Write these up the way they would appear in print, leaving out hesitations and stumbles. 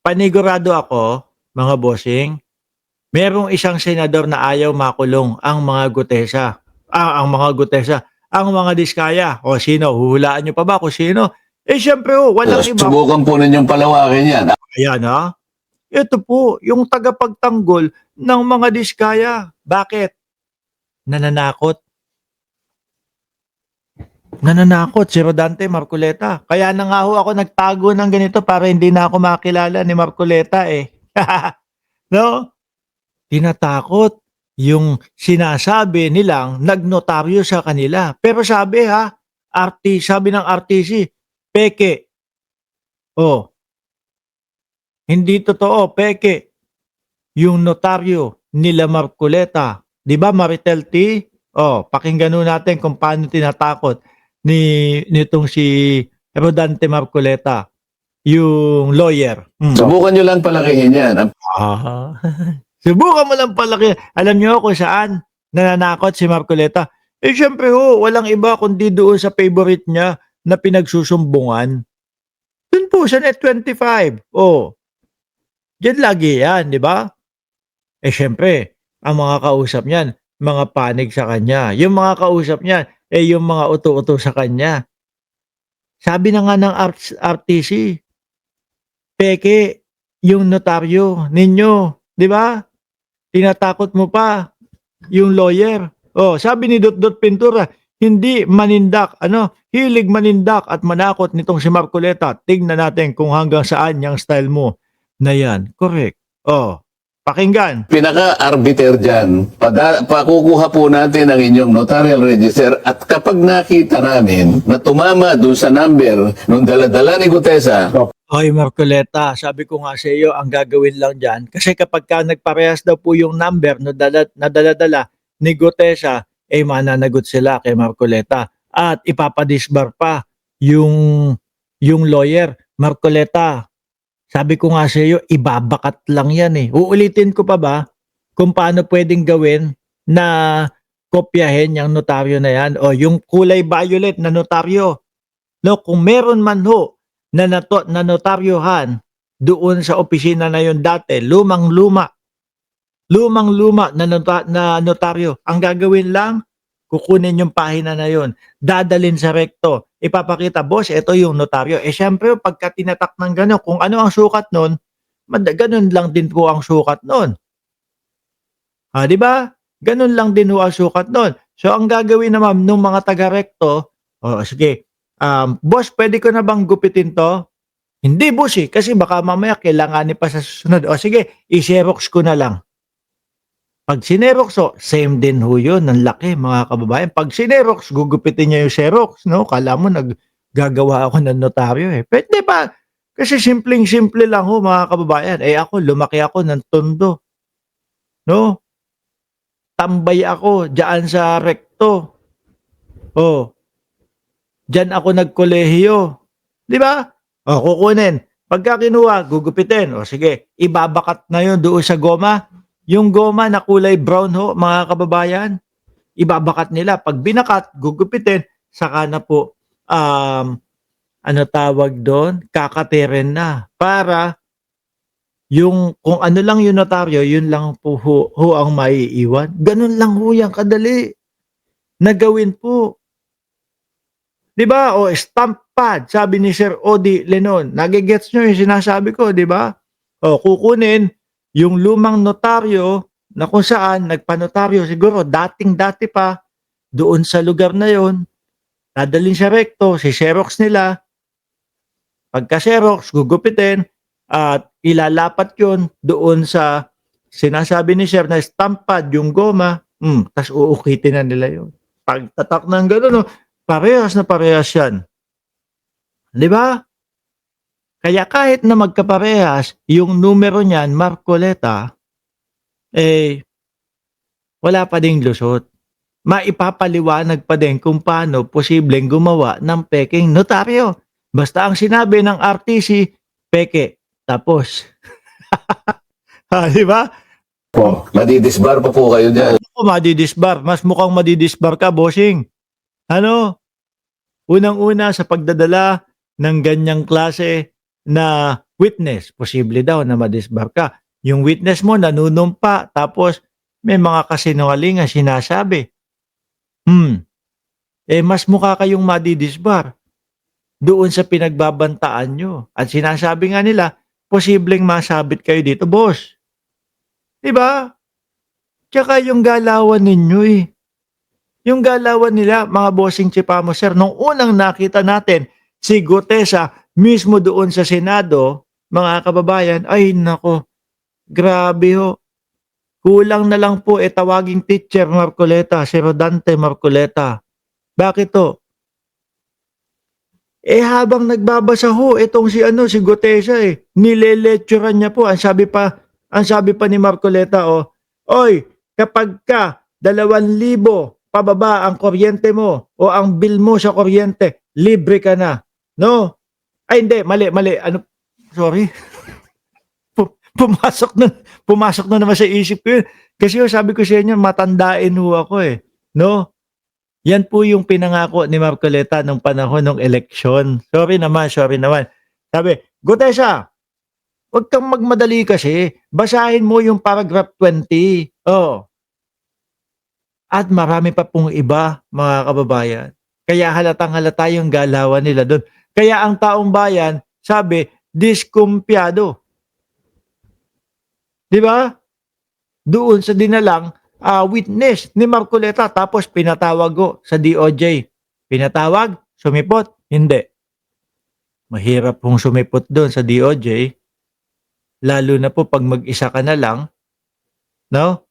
Panigurado ako, mga bossing, merong isang senador na ayaw makulong ang mga Gutesa. Ang mga Gutesa, ang mga Diskaya. O sino? Huhulaan niyo pa ba kung sino? Eh siyempre walang iba. Subukan po ninyong palawakin yan. Ayan ha. Ito po, yung tagapagtanggol ng mga Diskaya. Bakit? Nananakot. Nananakot si Rodante Marcoleta. Kaya na nga ho ako nagtago ng ganito para hindi na ako makilala ni Marcoleta eh. No? Tinatakot yung sinasabi nilang nagnotaryo sa kanila. Pero sabi sabi ng RTC, peke. Oh, hindi totoo, peke. Yung notaryo nila Marcoleta. Di ba Maritel T? Oh, pakinggan nun natin kung paano tinatakot nitong si Rodante Marcoleta, yung lawyer. Subukan nyo lang palakihin yan. Subukan mo lang palaki. Alam niyo kung saan nananakot si Marcoleta? Eh syempre walang iba kundi doon sa favorite niya na pinagsusumbungan. Doon po sa Net 25. Oh, diyan lagi yan, di ba? Eh syempre, ang mga kausap niyan, mga panig sa kanya. Yung mga kausap niyan, yung mga uto-uto sa kanya. Sabi na nga ng RTC, peke yung notaryo ninyo, di ba? Tinatakot mo pa yung lawyer. Oh, sabi ni Dot Pintura, hindi manindak, hilig manindak at manakot nitong si Marcoleta. Tingnan natin kung hanggang saan yung style mo na yan. Correct. Oh, pakinggan. Pinaka-arbiter dyan, pakukuha po natin ang inyong notarial register at kapag nakita namin na tumama doon sa number nung daladala ni Gutesa, Hoy Marcoleta, sabi ko nga sa iyo, ang gagawin lang dyan, kasi kapag ka nagparehas daw po yung number na dala-dala ni Gutesa, mananagot sila kay Marcoleta at ipapadisbar pa yung lawyer. Marcoleta, sabi ko nga sa iyo, ibabakat lang yan eh. Uulitin ko pa ba kung paano pwedeng gawin na kopyahin yung notaryo na yan o yung kulay violet na notaryo. No, kung meron man ho na notaryohan doon sa opisina na yon dati, lumang-luma na notaryo. Ang gagawin lang, kukunin yung pahina na yon, dadalin sa rekto, ipapakita, boss, ito yung notaryo. Syempre, pagka tinatak ng gano'n, kung ano ang sukat nun, ganun lang din po ang sukat nun. Di ba? Ganun lang din po ang sukat nun. So, ang gagawin naman ng mga taga-rekto, sige, boss, pwede ko na bang gupitin to? Hindi, boss kasi baka mamaya kailanganin pa sa susunod. Sige, i-xerox ko na lang. Pag sinerox, same din ho yun, ng laki mga kababayan. Pag sinerox, gugupitin niya yung xerox, no? Kala mo naggagawa ako ng notaryo eh. Pwede pa, kasi simpleng-simple lang ho mga kababayan. Ako, lumaki ako ng Tondo. No? Tambay ako diyan sa rekto. Diyan ako nagkolehiyo. Di ba? Kukunin. Pagka kinuha, gugupitin. Sige, ibabakat na yun doon sa goma. Yung goma na kulay brown ho, mga kababayan, ibabakat nila. Pag binakat, gugupitin, saka na po, tawag doon? Kakatirin na. Para, yung, kung ano lang yung notaryo, yun lang po ho ang maiiwan. Ganun lang ho yan, kadali. Nagawin po. Diba? Stamp pad, sabi ni Sir Odi Lenon. Nagigets nyo yung sinasabi ko, diba? Kukunin yung lumang notaryo na kung saan nagpanotaryo siguro dating-dati pa doon sa lugar na yon, dadalhin sa rekto, si Xerox nila. Pagka Xerox, gugupitin at ilalapat yon doon sa sinasabi ni Sir na stamp pad, yung goma, tas uukitin na nila yon. Pagtatak ng gano'n, parehas na parehas yan. Di ba? Kaya kahit na magkaparehas, yung numero niyan, Marcoleta, wala pa ding lusot. Maipapaliwanag pa din kung paano posibleng gumawa ng peking notaryo. Basta ang sinabi ng RTC, peke. Tapos. Di ba? Madidisbar pa po kayo dyan. Madidisbar. Mas mukhang madidisbar ka, bossing. Unang-una sa pagdadala ng ganyang klase na witness, posible daw na ma-disbar ka. Yung witness mo nanunumpa, tapos may mga kasinungalingan sinasabi. Mas mukha kayong madidisbar doon sa pinagbabantaan nyo. At sinasabi nga nila, posibleng masabit kayo dito, boss. Diba? Tsaka yung galawan ninyo Yung galawan nila, mga bossing Chipamo, sir, nung unang nakita natin, si Gutesa mismo doon sa Senado, mga kababayan, ay nako, grabe ho. Kulang na lang po tawaging teacher Marcoleta, si Rodante Marcoleta. Bakit to? Habang nagbabasa ho, itong si Gutesa nile-lecturean niya po. Ang sabi pa ni Marcoleta, oy, kapag ka 2,000 pababa ang kuryente mo o ang bill mo sa kuryente, libre ka na. No? Ay hindi, mali. Ano? Sorry. Pumasok na naman sa isip ko yun. Kasi sabi ko sa inyo, matandain ho ako No? Yan po yung pinangako ni Marcoleta nung panahon ng eleksyon. Sorry naman. Sabi, Gutesa, huwag kang magmadali kasi. Basahin mo yung paragraph 20. At marami pa pong iba, mga kababayan. Kaya halatang-halata yung galawan nila doon. Kaya ang taong bayan, sabi, diskumpiyado. Di ba? Doon sa dinalang witness ni Marcoleta, tapos pinatawag ko sa DOJ. Pinatawag, sumipot, hindi. Mahirap pong sumipot doon sa DOJ, lalo na po pag mag-isa ka na lang, no?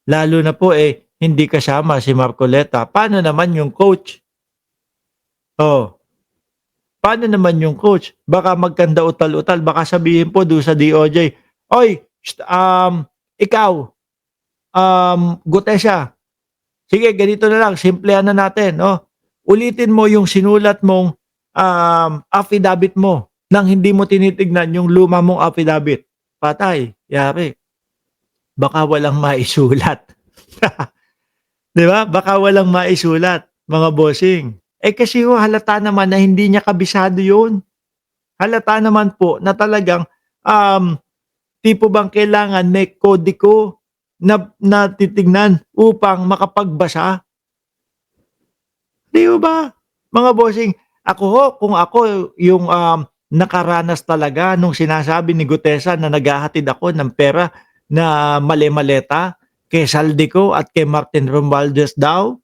Lalo na po hindi kasama si Marcoleta. Paano naman yung coach? Paano naman yung coach? Baka magkanda utal-utal, baka sabihin po doon sa DOJ, oy, ikaw, Gutesa, sige, ganito na lang, simplehan na natin, ulitin mo yung sinulat mong affidavit mo nang hindi mo tinitignan yung luma mong affidavit. Patay, yari. Baka walang maisulat. Di ba? Baka walang maisulat, mga bossing. Kasi halata naman na hindi niya kabisado yun. Halata naman po na talagang tipo bang kailangan may kodiko na titignan upang makapagbasa. Di ba? Mga bossing, kung ako yung nakaranas talaga nung sinasabi ni Gutesa na naghahatid ako ng pera na mali-maleta kay Saldico at kay Martin Romualdez daw,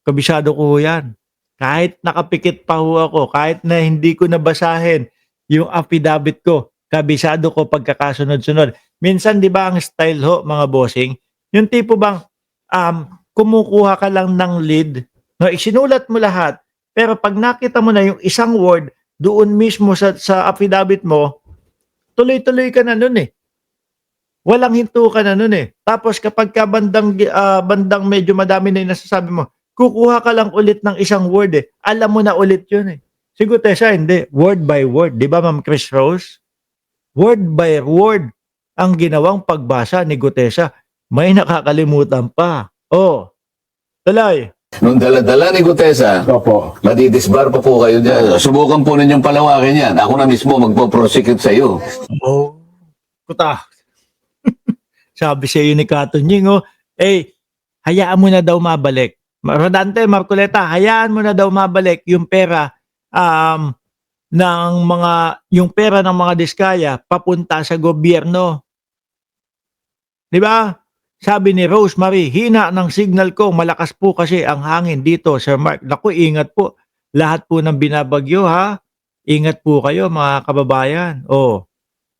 kabisado ko yan. Kahit nakapikit pa ho ako, kahit na hindi ko nabasahin yung affidavit ko, kabisado ko pagkakasunod-sunod. Minsan, di ba ang style ho, mga bossing, yung tipo bang kumukuha ka lang ng lead, no, isinulat mo lahat, pero pag nakita mo na yung isang word doon mismo sa affidavit mo, tuloy-tuloy ka na nun Walang hinto ka na nun Tapos kapag ka bandang medyo madami na yung nasasabi mo, kukuha ka lang ulit ng isang word Alam mo na ulit yun Si Gutesa, hindi. Word by word. Di ba, Ma'am Chris Rose? Word by word ang ginawang pagbasa ni Gutesa. May nakakalimutan pa. Tuloy. Nung dala-dala ni Gutesa, Opo. madidisbar pa po kayo dyan. Subukan po ninyong palawakin yan. Ako na mismo magpo-prosecute sa iyo. Kuta. Sabi sa iyo ni Katunying, hayaan mo na daw mabalik. Rodante, Marcoleta, hayaan mo na daw mabalik yung pera yung pera ng mga diskaya papunta sa gobyerno. Di ba? Sabi ni Rosemary, hina ng signal ko, malakas po kasi ang hangin dito, Sir Mark. Naku, ingat po. Lahat po ng binabagyo, ha? Ingat po kayo, mga kababayan.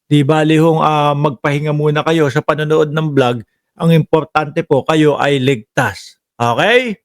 Di bali hong magpahinga muna kayo sa panonood ng vlog. Ang importante po, kayo ay ligtas. Okay?